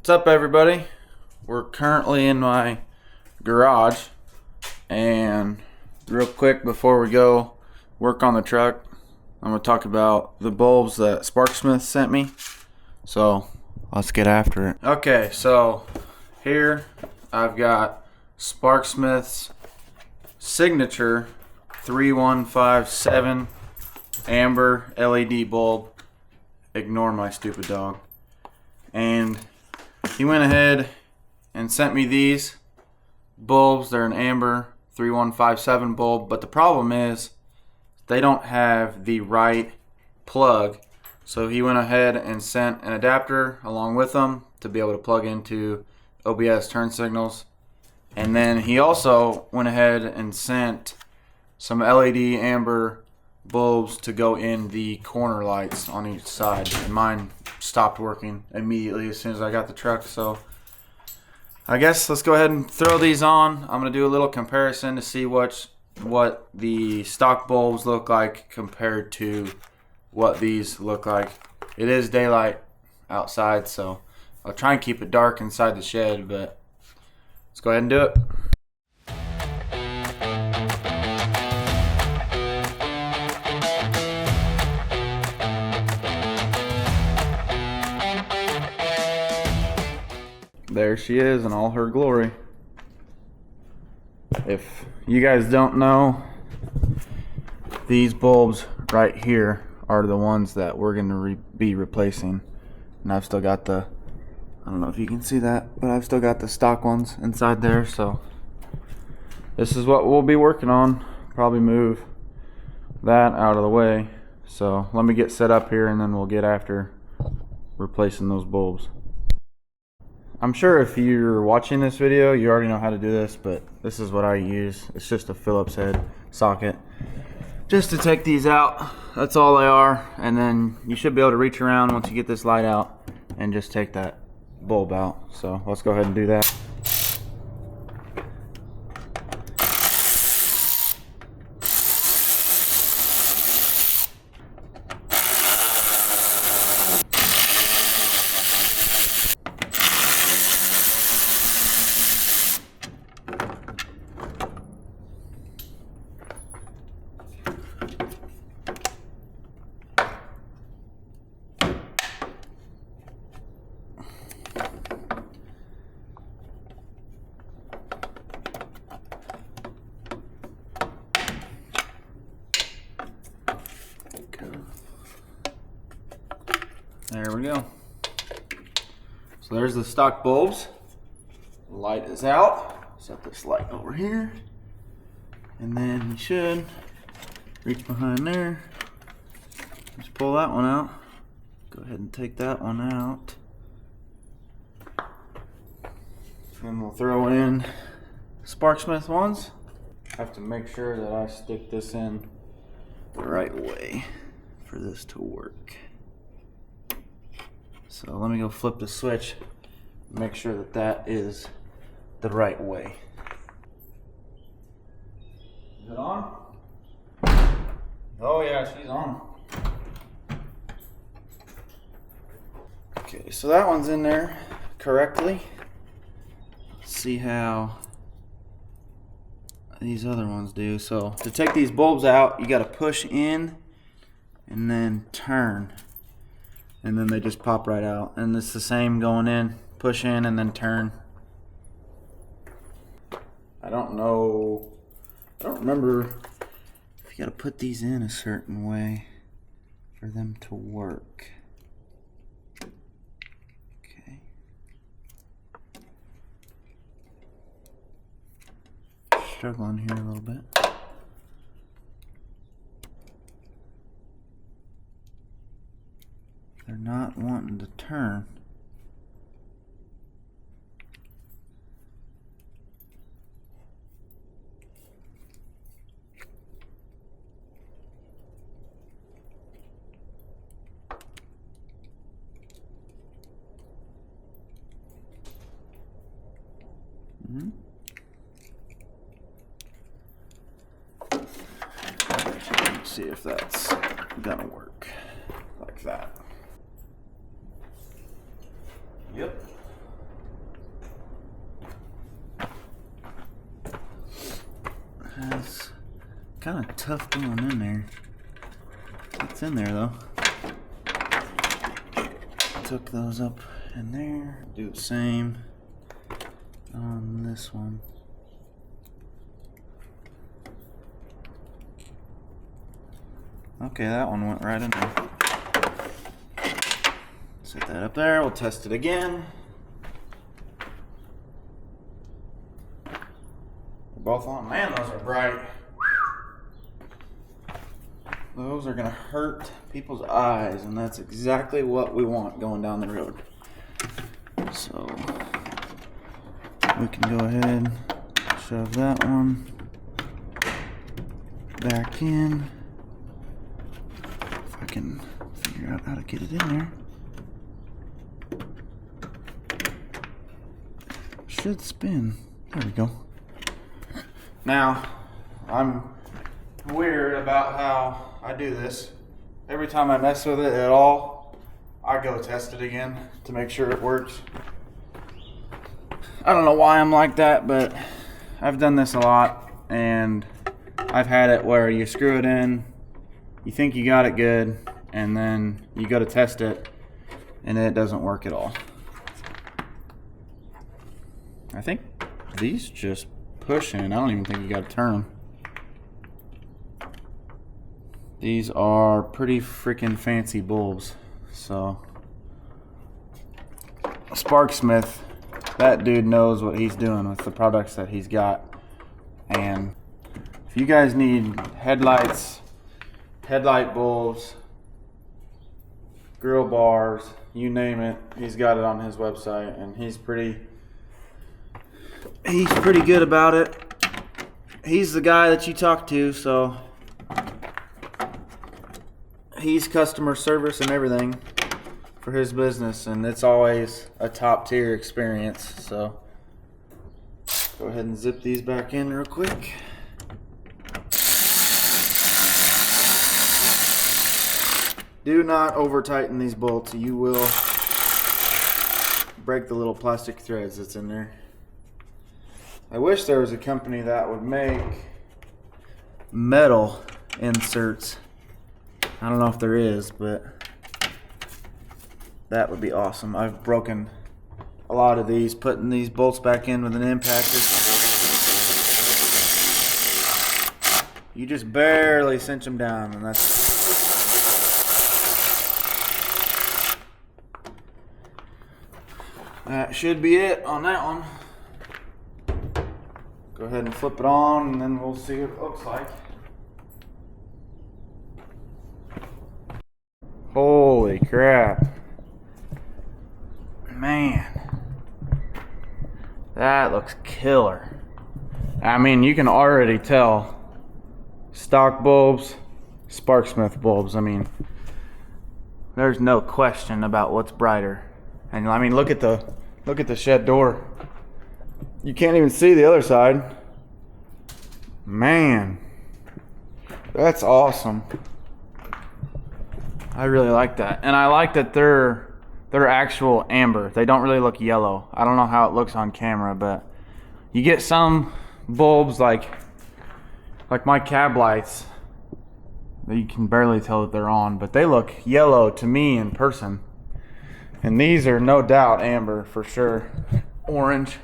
What's up, everybody? We're currently in my garage, and real quick before we go work on the truck, I'm going to talk about the bulbs that Sparksmith sent me. So let's get after it. Okay, so here I've got Sparksmith's signature 3157 amber LED bulb. Ignore my stupid dog. And he went ahead and sent me these bulbs. They're an amber 3157 bulb, but the problem is they don't have the right plug. So he went ahead and sent an adapter along with them to be able to plug into OBS turn signals. And then he also went ahead and sent some LED amber bulbs to go in the corner lights on each side, and mine stopped working immediately as soon as I got the truck. So I guess let's go ahead and throw these on. I'm gonna do a little comparison to see what the stock bulbs look like compared to what these look like. It is daylight outside, so I'll try and keep it dark inside the shed, but let's go ahead and do it. There she is in all her glory. If you guys don't know, these bulbs right here are the ones that we're going to be replacing. And I've still got the, I don't know if you can see that, but I've still got the stock ones inside there. So this is what we'll be working on. Probably move that out of the way. So let me get set up here and then we'll get after replacing those bulbs. I'm sure if you're watching this video, you already know how to do this, but this is what I use. It's just a Phillips head socket. Just to take these out, that's all they are. And then you should be able to reach around once you get this light out and just take that bulb out. So let's go ahead and do that. There we go. So there's the stock bulbs. The light is out. Set this light over here. And then you should reach behind there. Just pull that one out. Go ahead and take that one out. And we'll throw in Sparksmith ones. Have to make sure that I stick this in the right way for this to work. So let me go flip the switch, make sure that that is the right way. Is it on? Oh yeah, she's on. Okay, so that one's in there correctly. Let's see how these other ones do. So to take these bulbs out, you got to push in and then turn. And then they just pop right out. And it's the same going in, push in and then turn. I don't know, I don't remember if you gotta put these in a certain way for them to work. Okay. Struggling here a little bit. They're not wanting to turn. Let's see if that's gonna work like that. Yep. Kind of tough going in there. It's in there though. Took those up in there. Do the same on this one. Okay, that one went right in there. Set that up there. We'll test it again. They're both on. Man, those are bright. Those are gonna hurt people's eyes, and that's exactly what we want going down the road. So we can go ahead and shove that one back in. If I can figure out how to get it in there. Should spin. There we go. Now, I'm weird about how I do this. Every time I mess with it at all, I go test it again to make sure it works. I don't know why I'm like that, but I've done this a lot, and I've had it where you screw it in, you think you got it good, and then you go to test it, and it doesn't work at all. I think these just push in. I don't even think you got to turn them. These are pretty freaking fancy bulbs. So Sparksmith, that dude knows what he's doing with the products that he's got. And if you guys need headlights, headlight bulbs, grill bars, you name it, he's got it on his website, and he's pretty good about it. He's the guy that you talk to, so he's customer service and everything for his business, and it's always a top tier experience. So go ahead and zip these back in real quick. Do not over tighten these bolts. You will break the little plastic threads that's in there. I wish there was a company that would make metal inserts. I don't know if there is, but that would be awesome. I've broken a lot of these, putting these bolts back in with an impactor. You just barely cinch them down, and that should be it on that one. Go ahead and flip it on, and then we'll see what it looks like. Holy crap. Man. That looks killer. I mean, you can already tell. Stock bulbs, Sparksmith bulbs. I mean, there's no question about what's brighter. And I mean, look at the shed door. You can't even see the other side. Man, that's awesome. I really like that. And I like that they're actual amber. They don't really look yellow. I don't know how it looks on camera, but you get some bulbs like my cab lights that you can barely tell that they're on, but they look yellow to me in person. And these are no doubt amber for sure. Orange.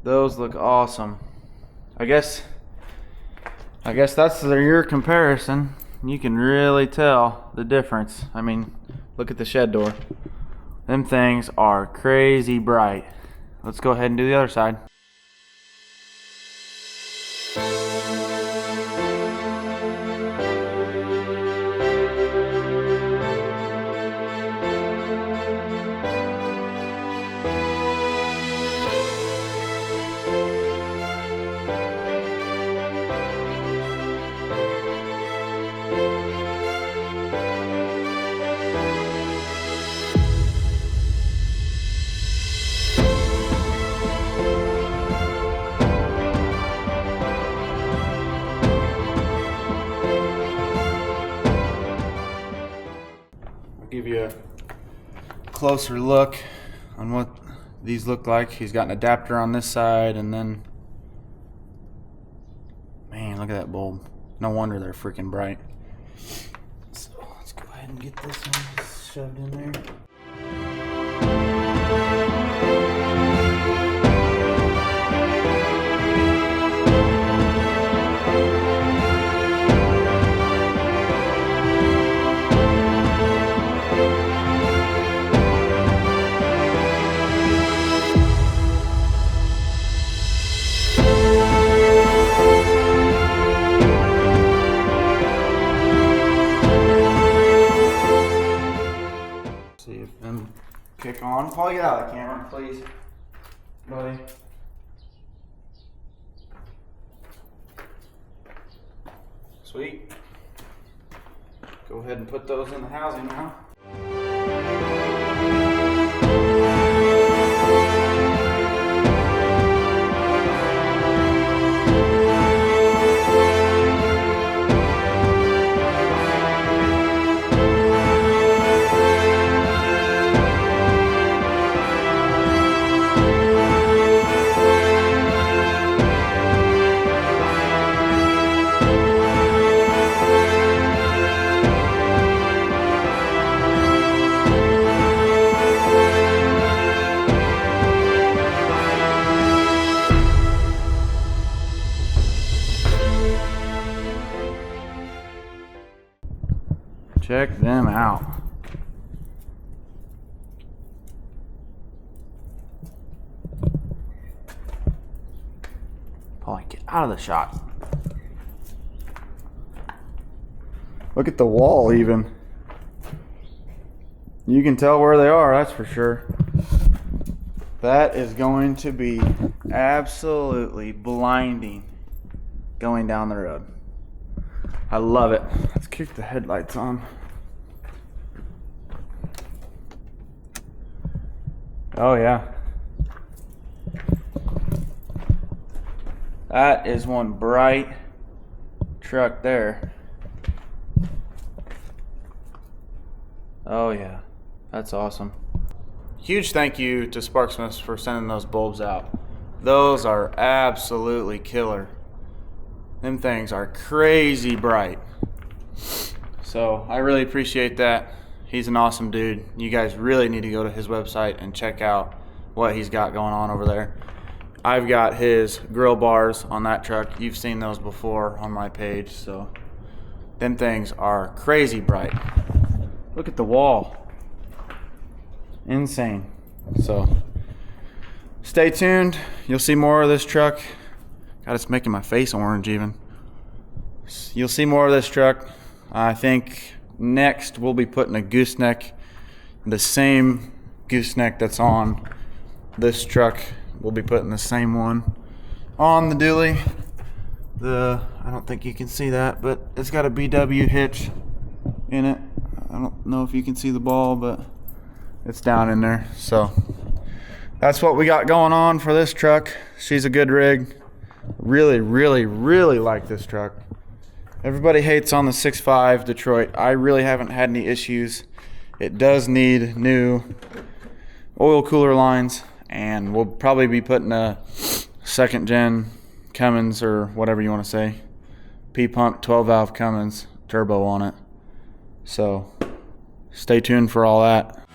Those look awesome. I guess that's your comparison. You can really tell the difference. I mean, look at the shed door. Them things are crazy bright. Let's go ahead and do the other side. Give you a closer look on what these look like. He's got an adapter on this side, and then, man, look at that bulb. No wonder they're freaking bright. So let's go ahead and get this one shoved in there. See if them kick on. Paul, get out of the camera, please, buddy. Sweet. Go ahead and put those in the housing now. Check them out. Paul, get out of the shot. Look at the wall even. You can tell where they are, that's for sure. That is going to be absolutely blinding going down the road. I love it. Let's kick the headlights on. Oh yeah. That is one bright truck there. Oh yeah, that's awesome. Huge thank you to Sparksmith for sending those bulbs out. Those are absolutely killer. Them things are crazy bright. So I really appreciate that. He's an awesome dude. You guys really need to go to his website and check out what he's got going on over there. I've got his grill bars on that truck. You've seen those before on my page. So them things are crazy bright. Look at the wall. Insane. So stay tuned. You'll see more of this truck. God, it's making my face orange even. You'll see more of this truck. I think next we'll be putting a gooseneck, the same gooseneck that's on this truck. We'll be putting the same one on the dually. I don't think you can see that, but it's got a BW hitch in it. I don't know if you can see the ball, but it's down in there. So that's what we got going on for this truck. She's a good rig. Really, really, really like this truck. Everybody hates on the 6.5 Detroit. I really haven't had any issues. It does need new oil cooler lines, and we'll probably be putting a second gen Cummins, or whatever you want to say, P-pump 12 valve Cummins turbo on it. So stay tuned for all that.